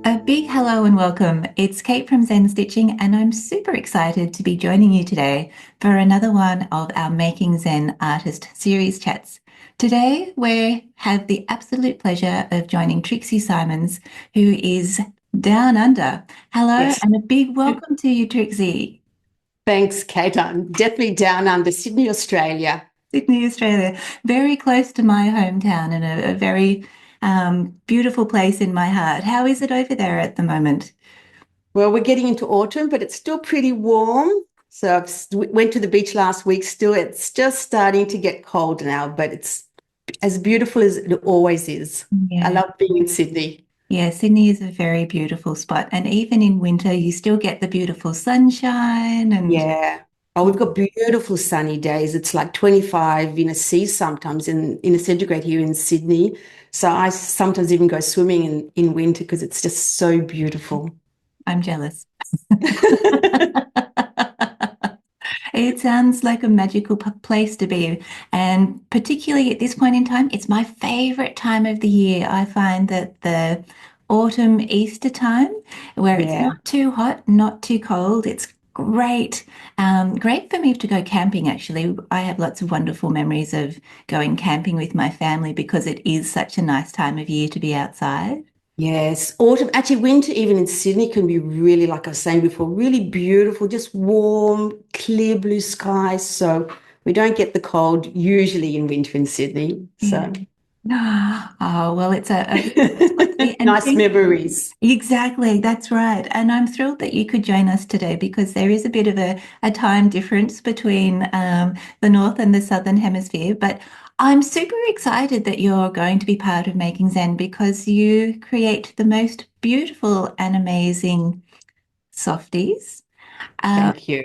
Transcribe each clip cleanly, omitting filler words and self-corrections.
A big hello and welcome. It's Kate from Zen Stitching, and I'm super excited to be joining you today for another one of our Making Zen Artist series chats. Today, we have the absolute pleasure of joining Trixi Symonds, who is down under. Hello, Yes. and a big welcome to you, Trixi. Thanks, Kate. I'm definitely down under Sydney, Australia. Sydney, Australia, very close to my hometown and a very beautiful place in my heart. How is it over there at the moment? Well, we're getting into autumn, but it's still pretty warm. So went to the beach last week. Still, it's just starting to get cold now, but it's as beautiful as it always is. I Yeah. love being in Sydney. Yeah, Sydney is a very beautiful spot. And even in winter, you still get the beautiful sunshine and Yeah. Oh, we've got beautiful sunny days. It's like 25 in a sea sometimes in a centigrade here in Sydney. So I sometimes even go swimming in winter because it's just so beautiful. I'm jealous. It sounds like a magical place to be. And particularly at this point in time, it's my favorite time of the year. I find that the autumn Easter time, where it's Yeah. not too hot, not too cold, it's great. Great for me to go camping, actually. I have lots of wonderful memories of going camping with my family because it is such a nice time of year to be outside. Yes, autumn, actually, winter, even in Sydney, can be really, like I was saying before, really beautiful, just warm, clear blue skies. So we don't get the cold usually in winter in Sydney. Yeah. So Oh, well, it's a beautiful spot to be. And nice memories. exactly, that's right. And I'm thrilled that you could join us today because there is a bit of a time difference between the North and the Southern Hemisphere. But I'm super excited that you're going to be part of Making Zen because you create the most beautiful and amazing softies. Uh, Thank you.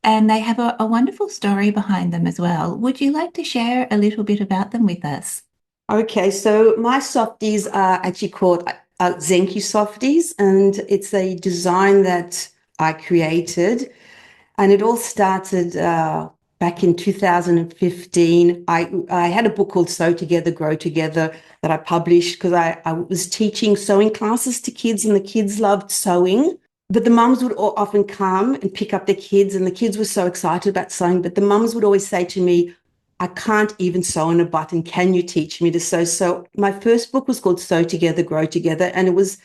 and they have a wonderful story behind them as well. Would you like to share a little bit about them with us? Okay, so my softies are actually called Zenki softies, and it's a design that I created. And it all started back in 2015. I had a book called Sew Together, Grow Together that I published because I was teaching sewing classes to kids, and the kids loved sewing. But the mums would often come and pick up their kids, and the kids were so excited about sewing. But the mums would always say to me, I can't even sew on a button. Can you teach me to sew? So my first book was called Sew Together, Grow Together. And it was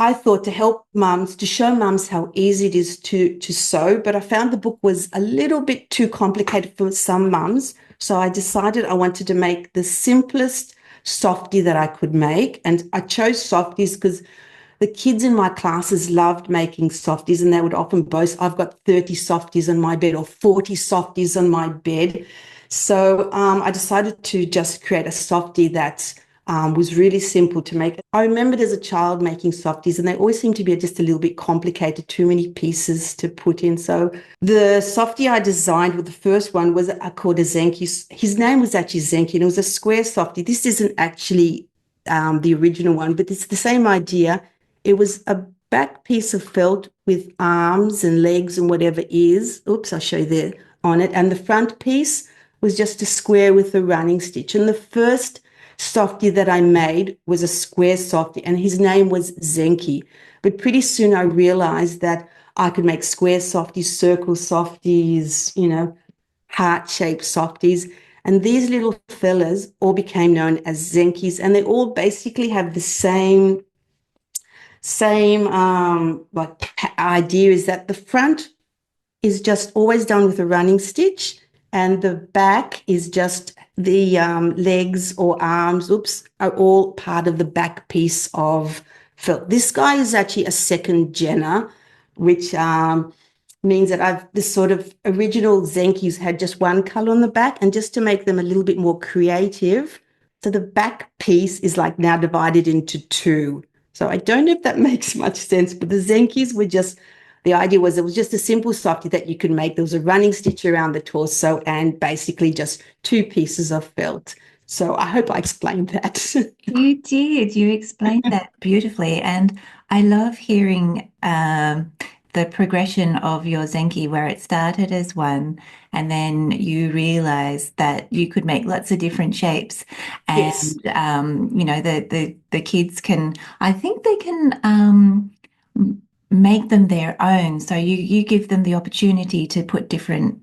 I thought to help mums, to show mums how easy it is to sew, but I found the book was a little bit too complicated for some mums. So I decided I wanted to make the simplest softie that I could make. And I chose softies because the kids in my classes loved making softies, and they would often boast, I've got 30 softies on my bed or 40 softies on my bed. So I decided to just create a softie that was really simple to make. I remembered as a child making softies, and they always seem to be just a little bit complicated, too many pieces to put in. So the softie I designed with the first one was called a Zenki. His name was actually Zenki, and it was a square softie. This isn't actually the original one, but it's the same idea. It was a back piece of felt with arms and legs and whatever is. Oops, I'll show you there on it. And the front piece was just a square with a running stitch. And the first softie that I made was a square softie, and his name was Zenki. But pretty soon I realized that I could make square softies, circle softies, heart-shaped softies. And these little fellas all became known as Zenkis, and they all basically have the same like idea is that the front is just always done with a running stitch, and the back is just the legs or arms, oops, are all part of the back piece of felt. This guy is actually a second Jenna, which means that I've this sort of original Zenkis had just one color on the back, and just to make them a little bit more creative. So the back piece is like now divided into two. So I don't know if that makes much sense, but the Zenkis were just the idea was it was just a simple softie that you could make. There was a running stitch around the torso and basically just two pieces of felt. So I hope I explained that. You did. You explained that beautifully. And I love hearing the progression of your Zenki, where it started as one, and then you realized that you could make lots of different shapes, Yes. and the kids can, I think they can make them their own. So you give them the opportunity to put different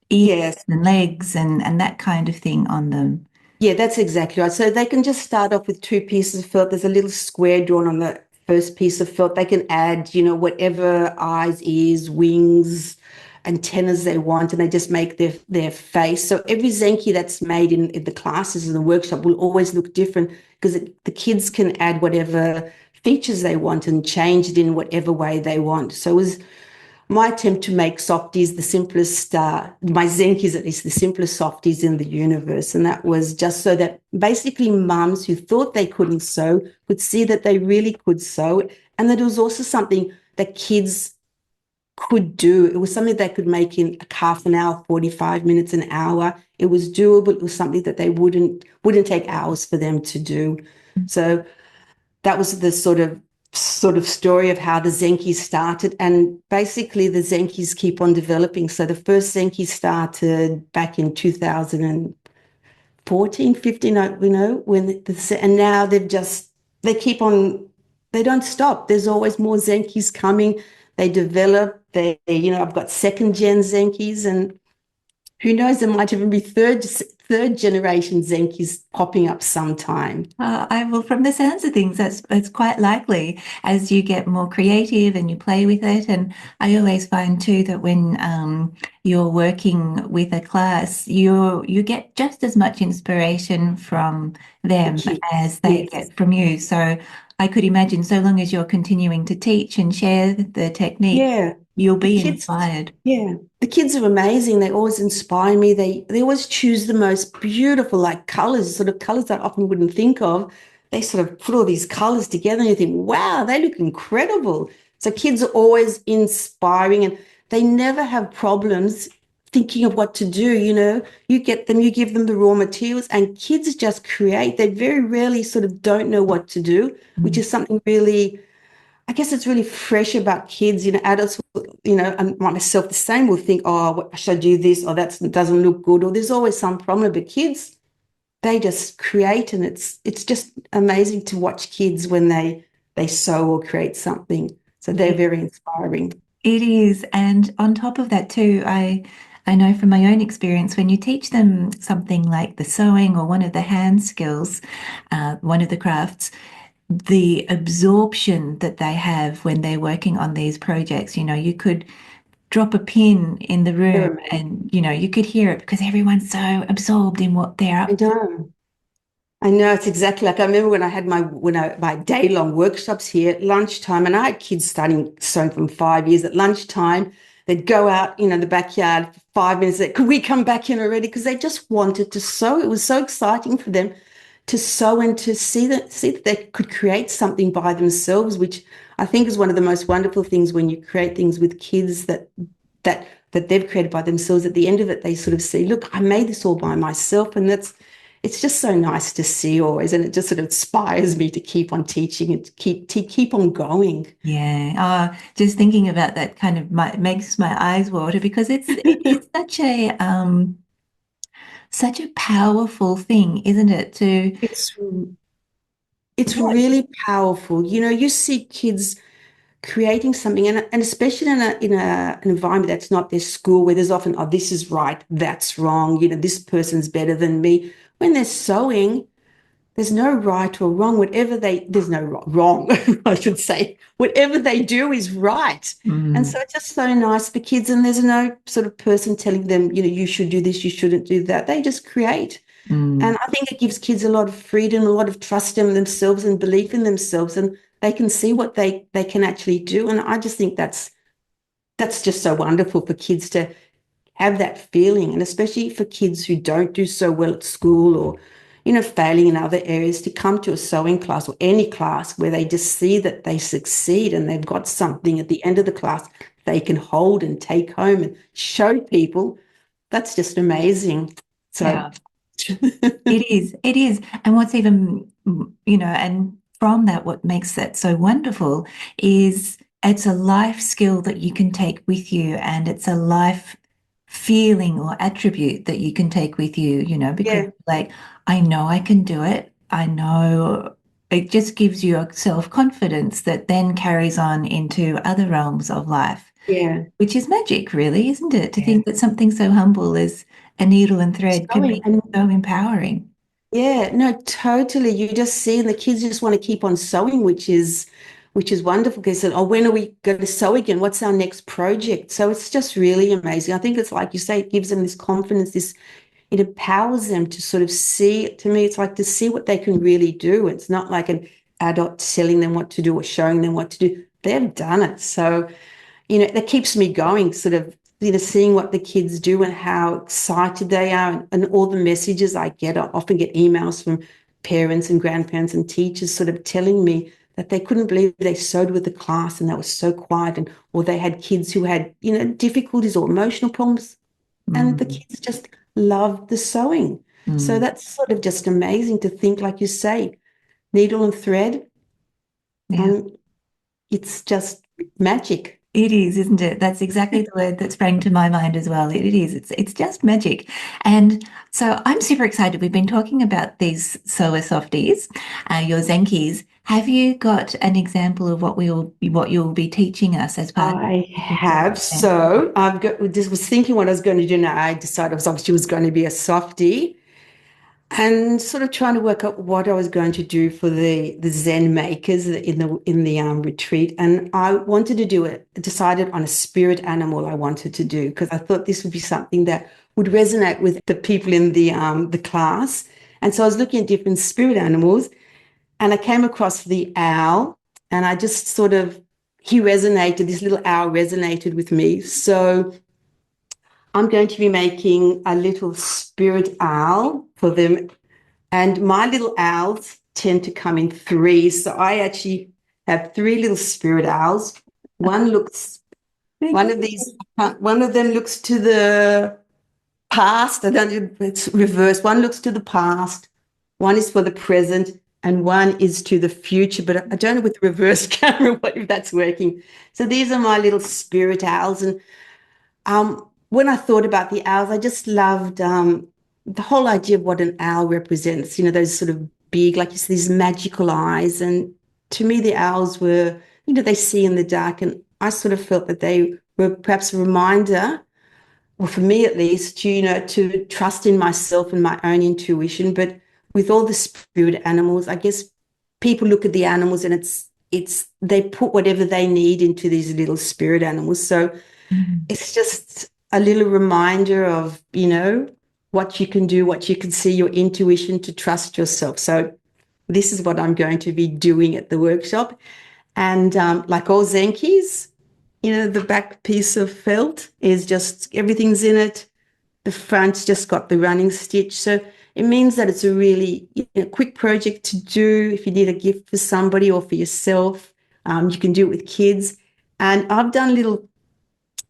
ears Yes. and legs and that kind of thing on them. Yeah, that's exactly right. So they can just start off with two pieces of felt. There's a little square drawn on the first piece of felt. They can add, whatever eyes, ears, wings, antennas they want, and they just make their face. So every Zenki that's made in the classes in the workshop will always look different because the kids can add whatever features they want and change it in whatever way they want. So it was my attempt to make softies the simplest, my Zenkis at least, the simplest softies in the universe. And that was just so that basically mums who thought they couldn't sew could see that they really could sew, and that it was also something that kids could do. It was something they could make in a half an hour, 45 minutes, an hour. It was doable. It was something that they wouldn't take hours for them to do. So that was the sort of story of how the Zenkis started. And basically the Zenkis keep on developing. So the first Zenki started back in 2014, 15, and now they keep on, they don't stop. There's always more Zenkis coming. They develop, I've got second gen Zenkis, and who knows, there might even be third generation Zenkis popping up sometime. I will, from the sounds of things, that's quite likely as you get more creative and you play with it. And I always find too that when you're working with a class, you get just as much inspiration from The them kids. as they Yes. get from you. So I could imagine, so long as you're continuing to teach and share the technique, Yeah. you'll The be kids, inspired. yeah. The kids are amazing. They always inspire me. They always choose the most beautiful, like colors, sort of colors that I often wouldn't think of. They sort of put all these colors together and you think, wow, they look incredible. So kids are always inspiring, and they never have problems thinking of what to do. You get them, you give them the raw materials, and kids just create. They very rarely sort of don't know what to do, which Mm. is something really, I guess it's really fresh about kids. Adults, and myself the same, will think, oh, should I do this? Or that doesn't look good. Or there's always some problem. But kids, they just create, and it's just amazing to watch kids when they sew or create something. So they're very inspiring. It is. And on top of that too, I know from my own experience, when you teach them something like the sewing or one of the hand skills, one of the crafts, the absorption that they have when they're working on these projects, you could drop a pin in the They're room amazing. and, you could hear it because everyone's so absorbed in what they're I up to. know. I know, it's exactly like I remember when I had my day-long workshops here at lunchtime, and I had kids starting sewing from 5 years. At lunchtime, they'd go out, in the backyard for 5 minutes. Could we come back in already? Because they just wanted to sew. It was so exciting for them to sew and to see that they could create something by themselves, which I think is one of the most wonderful things when you create things with kids that they've created by themselves. At the end of it, they sort of see, look, I made this all by myself, and it's just so nice to see always, and it just sort of inspires me to keep on teaching and to keep on going. Yeah. Just thinking about that kind of makes my eyes water because it is such a powerful thing, isn't it? To It's it's what? really powerful. You see kids creating something, and especially an environment that's not their school, where there's often, oh, this is right, that's wrong, this person's better than me. When they're sewing, there's no right or wrong. There's no wrong, I should say. Whatever they do is right. And Mm, so it's just so nice for kids. And there's no sort of person telling them, you should do this, you shouldn't do that. They just create. mm. And I think it gives kids a lot of freedom, a lot of trust in themselves and belief in themselves. And they can see what they can actually do. And I just think that's just so wonderful for kids to have that feeling, and especially for kids who don't do so well at school, or failing in other areas, to come to a sewing class or any class where they just see that they succeed and they've got something at the end of the class they can hold and take home and show people. That's just amazing. So Yeah. It is. It is. And what's even, and from that, what makes that so wonderful is it's a life skill that you can take with you, and it's a life feeling or attribute that you can take with you, because Yeah, like, I know I can do it. I know it just gives you a self-confidence that then carries on into other realms of life, yeah, which is magic, really, isn't it? To yeah. think that something so humble as a needle and thread can Sewing be and so empowering. yeah, no, totally. You just see, and the kids just want to keep on sewing, which is wonderful. They said, "Oh, when are we going to sew again? What's our next project?" So it's just really amazing. I think it's like you say, it gives them this confidence, this it empowers them to sort of see. To me, it's like to see what they can really do. It's not like an adult telling them what to do or showing them what to do. They've done it. So that keeps me going, sort of, seeing what the kids do and how excited they are, and all the messages I get. I often get emails from parents and grandparents and teachers sort of telling me that they couldn't believe they sewed with the class and that was so quiet, and or they had kids who had, difficulties or emotional problems, and the Mm, kids just loved the sewing. So mm, that's sort of just amazing to think, like you say, needle and thread, yeah. and it's just magic. It is, isn't it? That's exactly the word that sprang to my mind as well. It is. It's just magic. And so I'm super excited. We've been talking about these solar softies, your Zenkis. Have you got an example of what you'll be teaching us as part of I Making Zen? have. So I've got just was thinking what I was going to do now. I decided obviously was going to be a softie, and sort of trying to work out what I was going to do for the Zen makers in the retreat. And I wanted to do it, decided on a spirit animal I wanted to do, because I thought this would be something that would resonate with the people in the class. And so I was looking at different spirit animals, and I came across the owl, and I just sort of, this little owl resonated with me. So I'm going to be making a little spirit owl for them. And my little owls tend to come in threes. So I actually have three little spirit owls. One looks, one of these, one of them looks to the past. I don't know, it's reversed. One looks to the past, one is for the present, and one is to the future. But I don't know with the reverse camera what if that's working. So these are my little spirit owls. And when I thought about the owls, I just loved the whole idea of what an owl represents. Those sort of big, like you said, these magical eyes. And to me, the owls were, they see in the dark. And I sort of felt that they were perhaps a reminder, or for me at least, to trust in myself and my own intuition. But with all the spirit animals, I guess people look at the animals and it's they put whatever they need into these little spirit animals. So Mm. it's just a little reminder of, what you can do, what you can see, your intuition, to trust yourself. So this is what I'm going to be doing at the workshop. And like all Zenkis, the back piece of felt is just everything's in it. The front's just got the running stitch. So it means that it's a really quick project to do if you need a gift for somebody or for yourself. You can do it with kids. And I've done little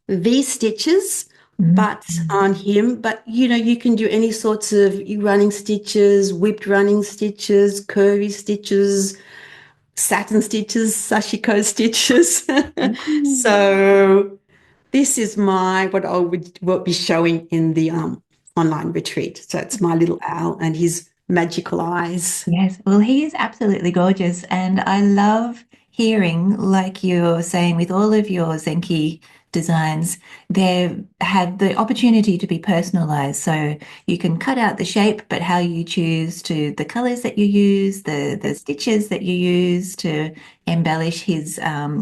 V stitches, Mm. but on him. But you can do any sorts of running stitches, whipped running stitches, curvy stitches, satin stitches, sashiko stitches. Mm. So this is what I will be showing in the online retreat. So it's my little owl and his magical eyes. Yes, well, he is absolutely gorgeous. And I love hearing, like you're saying, with all of your Zenki designs, they have the opportunity to be personalized. So you can cut out the shape, but how you choose to, the colors that you use, the stitches that you use to embellish his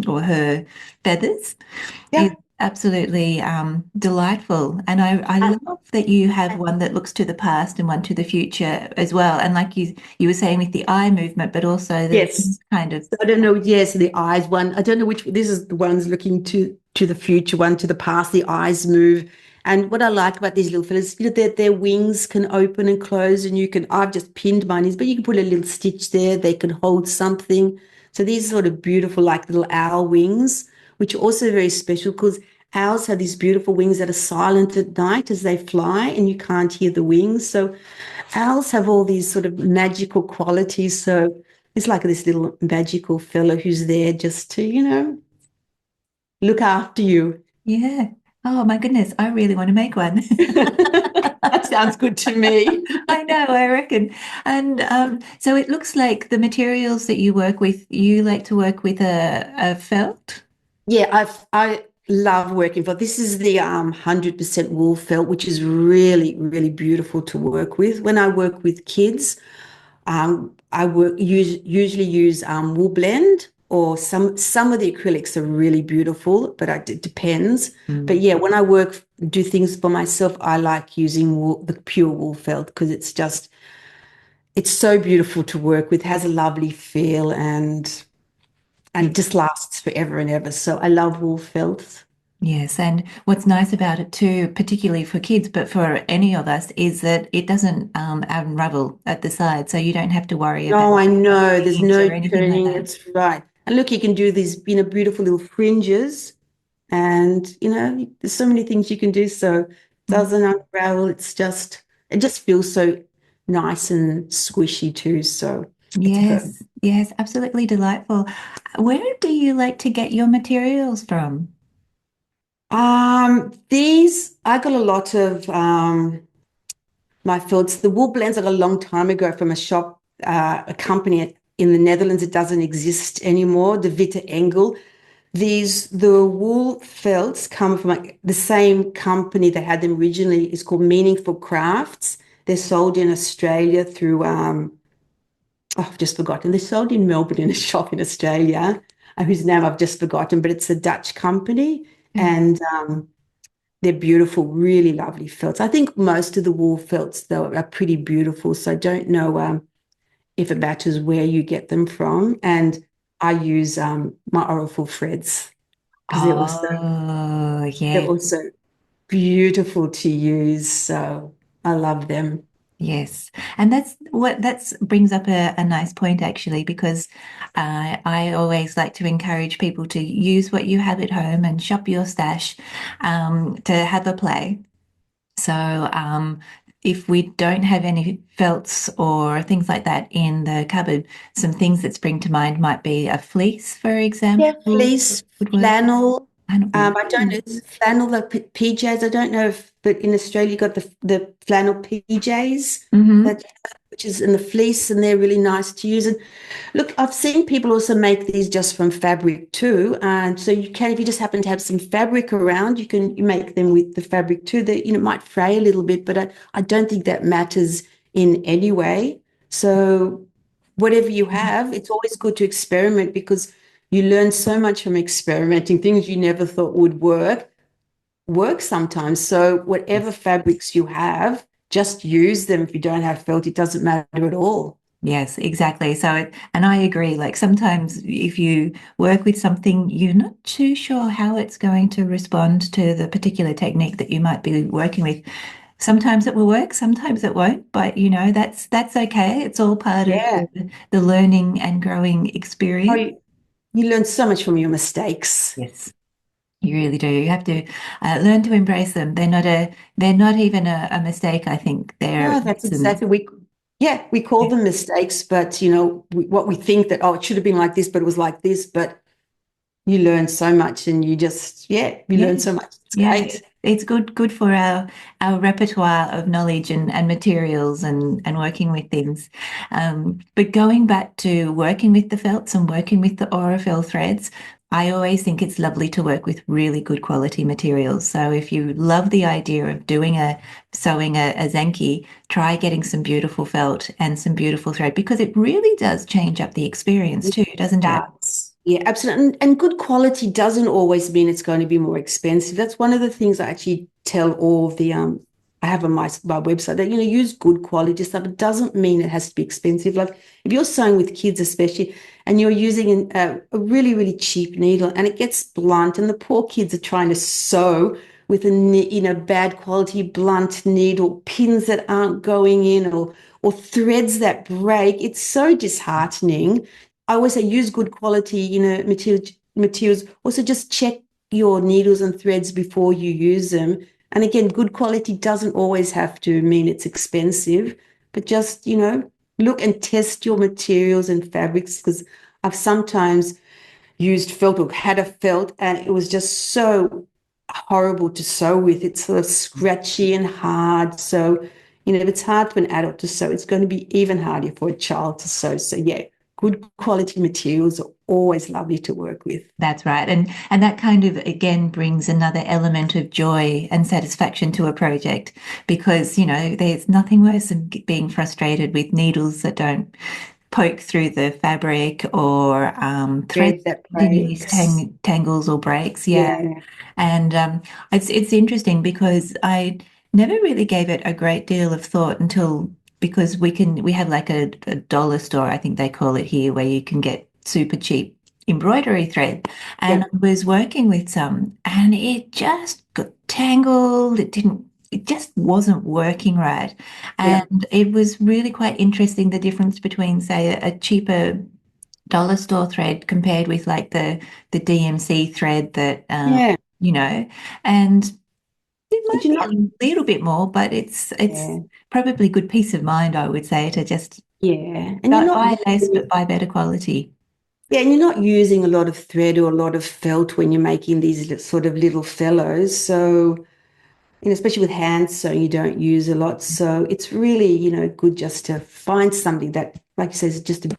or her feathers is Yeah. absolutely delightful. And I love that you have one that looks to the past and one to the future as well. And like you were saying with the eye movement, but also the Yes. kind of So I don't know. Yes, the eyes one. I don't know which. This is the ones looking to the future, one to the past. The eyes move. And what I like about these little fellas, their wings can open and close, and you can. I've just pinned mine, but you can put a little stitch there. They can hold something. So these are sort of beautiful, like little owl wings, which are also very special because owls have these beautiful wings that are silent at night as they fly, and you can't hear the wings. So owls have all these sort of magical qualities. So it's like this little magical fellow who's there just to, look after you. Yeah. Oh my goodness, I really want to make one. That sounds good to me. I know, I reckon. And so it looks like the materials that you work with, you like to work with a felt. Yeah, I love working for this is the 100% wool felt, which is really, really beautiful to work with. When I work with kids, usually use wool blend or some of the acrylics are really beautiful, but it depends. But Mm. yeah, when I do things for myself, I like using the pure wool felt because it's so beautiful to work with, has a lovely feel and it just lasts forever and ever. So I love wool felts. Yes, and what's nice about it too, particularly for kids, but for any of us, is that it doesn't unravel at the side, so you don't have to worry about No, I know. There's seams no or anything like turning. that. It's right. And look, you can do these, beautiful little fringes. And, there's so many things you can do. So it Mm. doesn't unravel. It just feels so nice and squishy too. So it's perfect. Yes, yes, absolutely delightful. Where do you like to get your materials from? I got a lot of my fields. The wool blends I got a long time ago from a company in the Netherlands. It doesn't exist anymore. De Witte Engel. The wool felts come from the same company that had them originally. It's called Meaningful Crafts. They're sold in Australia through I've just forgotten. They're sold in Melbourne in a shop in Australia, whose name I've just forgotten, but it's a Dutch company, Mm. and they're beautiful, really lovely felts. I think most of the wool felts though are pretty beautiful, so I don't know if it matters where you get them from. And I use my Oracle threads because Oh, they're yes. also beautiful to use. So I love them. Yes, and that's brings up a nice point actually, because I always like to encourage people to use what you have at home and shop your stash to have a play. So if we don't have any felts or things like that in the cupboard, some things that spring to mind might be a fleece, for Yeah, example, fleece, would work. flannel. And I don't know, is it flannel, the PJs? I don't know if, but in Australia, you got the flannel PJs mm-hmm. that, which is in the fleece, and they're really nice to use. And look, I've seen people also make these just from fabric too. And so you can, if you just happen to have some fabric around, you make them with the fabric too. That might fray a little bit, but I don't think that matters in any way. So whatever you have, it's always good to experiment because you learn so much from experimenting. Things you never thought would work sometimes. So whatever fabrics you have, just use them. If you don't have felt, it doesn't matter at all. Yes, exactly. And I agree, like sometimes if you work with something, you're not too sure how it's going to respond to the particular technique that you might be working with. Sometimes it will work, sometimes it won't, but that's okay. It's all part of Yeah. the learning and growing Oh, experience. you learn so much from your mistakes. Yes, you really do. You have to learn to embrace them. They're not even a mistake, I think. They're No, that's lessons. exactly we call them mistakes, but what we think that, oh, it should have been like this, but it was like this. But you learn so much, and you Yeah. learn so much. It's Yeah, great. it's good for our repertoire of knowledge and materials and working with things. But going back to working with the felts and working with the Aurifil threads, I always think it's lovely to work with really good quality materials. So if you love the idea of sewing a Zenki, try getting some beautiful felt and some beautiful thread because it really does change up the experience too, doesn't it? Does. Yeah, absolutely. And good quality doesn't always mean it's going to be more expensive. That's one of the things I actually tell all of the I have on my website that use good quality stuff. It doesn't mean it has to be expensive. Like if you're sewing with kids, especially, and you're using a really really cheap needle and it gets blunt, and the poor kids are trying to sew with a bad quality blunt needle, pins that aren't going in, or threads that break. It's so disheartening. I always say use good quality, materials. Also, just check your needles and threads before you use them. And again, good quality doesn't always have to mean it's expensive, but just, look and test your materials and fabrics because I've sometimes used felt or had a felt, and it was just so horrible to sew with. It's sort of scratchy and hard. So, if it's hard for an adult to sew, it's going to be even harder for a child to sew. So, yeah, good quality materials are always lovely to work with. That's right. And that kind of again brings another element of joy and satisfaction to a project because, there's nothing worse than being frustrated with needles that don't poke through the fabric or thread Thread that continually breaks. tangles or breaks. Yeah. Yeah, And it's interesting because I never really gave it a great deal of thought until because we have like a dollar store, I think they call it here, where you can get super cheap embroidery thread. And yeah, I was working with some and it just got tangled. It just wasn't working right. yeah, And it was really quite interesting the difference between, say, a cheaper dollar store thread compared with like the DMC thread that yeah. you know, and it Did might you be not? a little bit more, but it's Yeah, probably good peace of mind, I would say, to just yeah. And you're not not buy less using but buy better quality. Yeah, and you're not using a lot of thread or a lot of felt when you're making these sort of little fellows. So, especially with hand sewing, you don't use a lot. So it's really, good just to find something that, like you say, is just a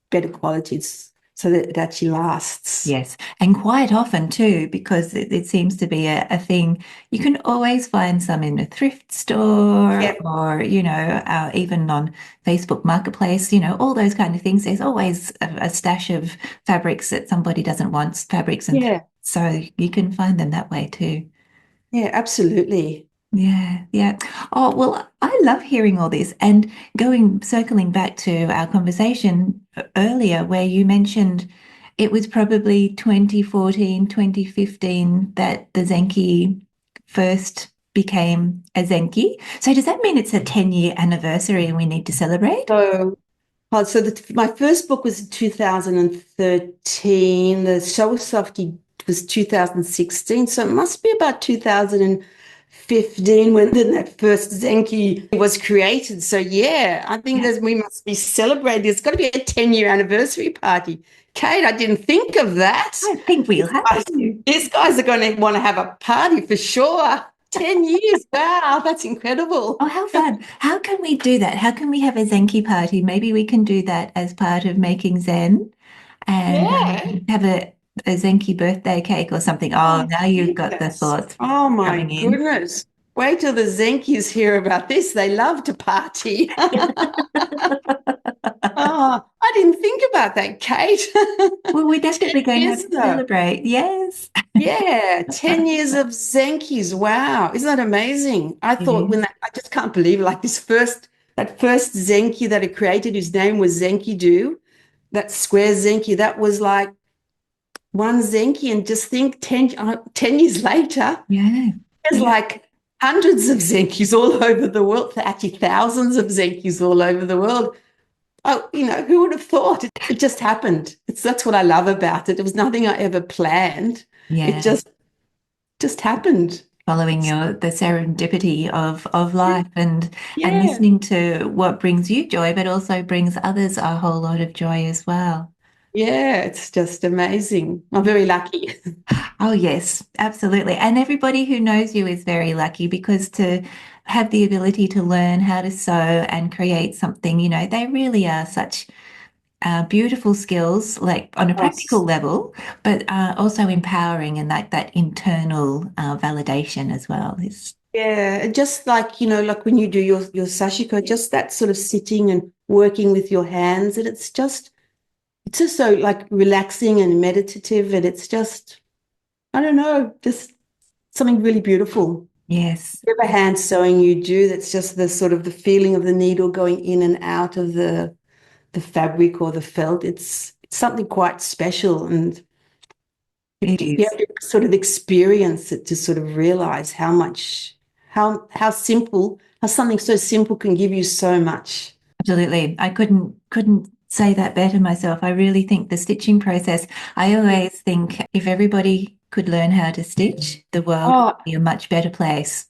better quality so that it actually lasts. Yes, and quite often too, because it seems to be a thing. You can always find some in a thrift store Yeah, or, even on Facebook Marketplace, all those kind of things. There's always a stash of fabrics that somebody doesn't want, fabrics and yeah, so you can find them that way too. yeah, absolutely. Yeah, yeah. Oh, well, I love hearing all this and circling back to our conversation earlier where you mentioned it was probably 2014, 2015 that the Zenki first became a Zenki. So does that mean it's a 10-year anniversary and we need to celebrate? So my first book was in 2013. The show Softie was 2016. So it must be about 2015 when then that first Zenki was created. So yeah, I think Yeah, we must be celebrating. It's got to be a 10-year anniversary party. Kate, I didn't think of that. I think we'll These have guys, to. these guys are going to want to have a party for sure. 10 years. Wow, that's incredible. Oh, how fun. How can we do that? How can we have a Zenki party? Maybe we can do that as part of Making Zen and Yeah. have a Zenki birthday cake or something. Oh, Oh, now you've got the goodness. thoughts Oh, my coming in. goodness. Wait till the Zenkies hear about this. They love to party. Oh, I didn't think about that, Kate. Well, we're 10 definitely going to have years to though. celebrate. Yes. Yeah, 10 years of Zenkies. Wow. Isn't that amazing? I It thought is. I just can't believe it. Like that first Zenki that it created, whose name was Zenki Do, that square Zenki, that was like one Zenki. And just think 10 years later, Yeah. there's Yeah. like hundreds of Zenkis all over the world, actually thousands of Zenkis all over the world. Oh, who would have thought? It just happened. That's what I love about it. It was nothing I ever planned. It Yeah. just happened. Following the serendipity of life and Yeah. listening to what brings you joy, but also brings others a whole lot of joy as well. Yeah, it's just amazing. I'm very lucky. Oh, yes, absolutely. And everybody who knows you is very lucky because to have the ability to learn how to sew and create something, they really are such beautiful skills, like on a practical Yes. level, but also empowering and like that internal validation as well is. Yeah, and just like, like when you do your sashiko, just that sort of sitting and working with your hands, and it's just so like relaxing and meditative, and it's just, I don't know, just something really beautiful. Yes, Whatever hand sewing you do, that's just the sort of the feeling of the needle going in and out of the fabric or the felt. It's something quite special, and it you is. have to sort of experience it to sort of realize how simple, how something so simple can give you so much. Absolutely. I couldn't say that better myself. I really think the stitching process, I always think if everybody could learn how to stitch, the world would Oh, be a much better place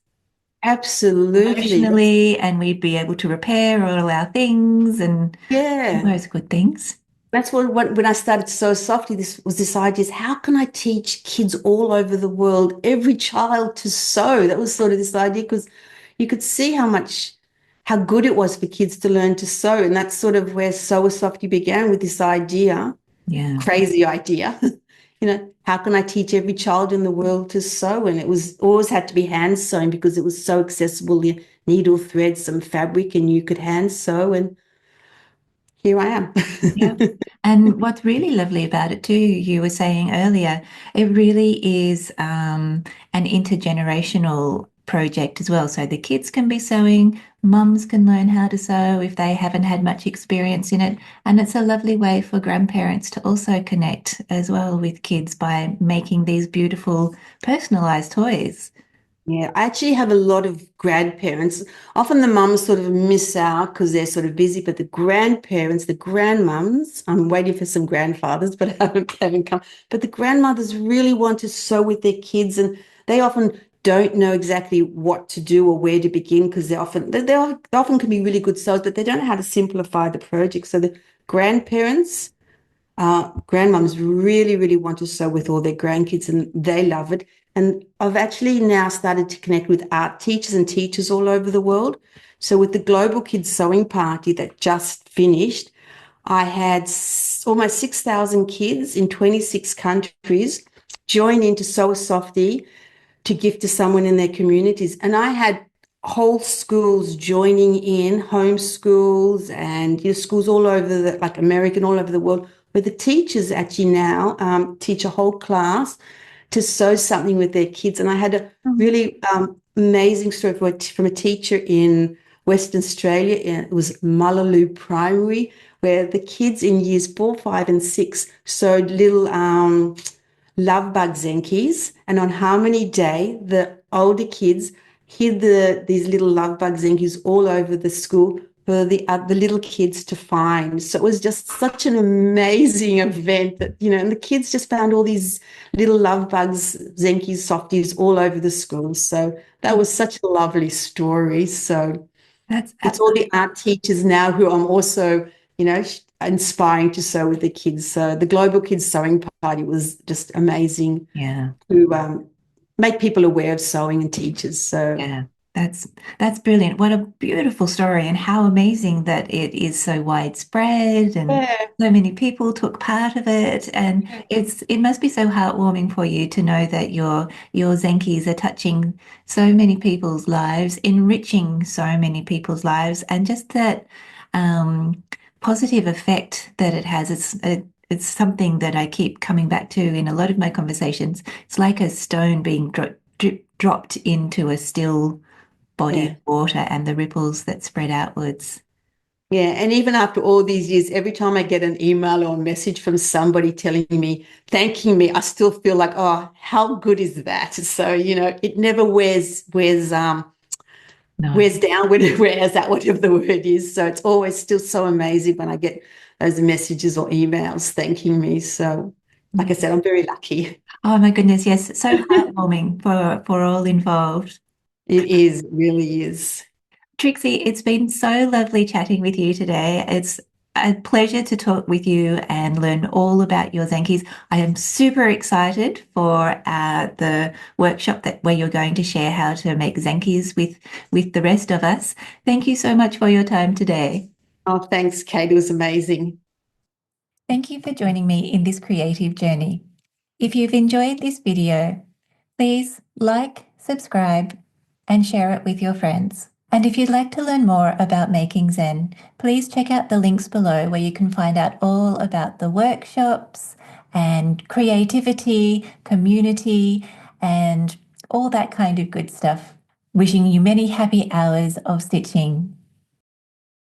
absolutely. emotionally, and we'd be able to repair all our things and all Yeah. those good things. That's when I started So Softly, this was this idea is how can I teach kids all over the world, every child to sew? That was sort of this idea because you could see how good it was for kids to learn to sew. And that's sort of where Sew Softy began with this idea, Yeah. crazy idea. How can I teach every child in the world to sew? And it was always had to be hand sewn because it was so accessible. You needle, thread, some fabric, and you could hand sew. And here I am. Yeah. And what's really lovely about it too, you were saying earlier, it really is an intergenerational project as well. So the kids can be sewing, mums can learn how to sew if they haven't had much experience in it. And it's a lovely way for grandparents to also connect as well with kids by making these beautiful personalized toys. Yeah, I actually have a lot of grandparents. Often the mums sort of miss out because they're sort of busy, but the grandparents, the grandmums, I'm waiting for some grandfathers, but haven't come. But the grandmothers really want to sew with their kids, and they often don't know exactly what to do or where to begin because they often can be really good sewers, but they don't know how to simplify the project. So the grandparents grandmoms really, really want to sew with all their grandkids and they love it. And I've actually now started to connect with art teachers and teachers all over the world. So with the Global Kids Sewing Party that just finished, I had almost 6,000 kids in 26 countries join into Sew a Softie to give to someone in their communities. And I had whole schools joining in, home schools and schools all over like American, all over the world, where the teachers actually now teach a whole class to sew something with their kids. And I had a really amazing story from a teacher in Western Australia. It was Mullaloo Primary, where the kids in years 4, 5, and 6 sewed little love bug zenkies, and on Harmony Day, the older kids hid these little love bug zenkies all over the school for the little kids to find. So it was just such an amazing event that and the kids just found all these little love bugs, zenkies, softies all over the school. So that was such a lovely story. So That's it's all the art teachers now who I'm also, inspiring to sew with the kids. So the Global Kids Sewing Party was just amazing yeah. to make people aware of sewing and teachers. So Yeah, that's brilliant. What a beautiful story, and how amazing that it is so widespread and yeah, so many people took part of it. And it must be so heartwarming for you to know that your Zenkis are touching so many people's lives, enriching so many people's lives, and just that positive effect that it has. It's something that I keep coming back to in a lot of my conversations. It's like a stone being dropped into a still body of yeah. water and the ripples that spread outwards. Yeah, and even after all these years, every time I get an email or a message from somebody telling me, thanking me, I still feel like, oh, how good is that? So, it never No. wears down, wears out, whatever the word is. So it's always still so amazing when I get those messages or emails thanking me. So, like I said, I'm very lucky. Oh my goodness, yes, so heartwarming for all involved. It is, it really is. Trixie, it's been so lovely chatting with you today. It's a pleasure to talk with you and learn all about your Zenkis. I am super excited for the workshop where you're going to share how to make Zenkis with the rest of us. Thank you so much for your time today. Oh, thanks, Kate. It was amazing. Thank you for joining me in this creative journey. If you've enjoyed this video, please like, subscribe, and share it with your friends. And if you'd like to learn more about Making Zen, please check out the links below where you can find out all about the workshops and creativity, community, and all that kind of good stuff. Wishing you many happy hours of stitching.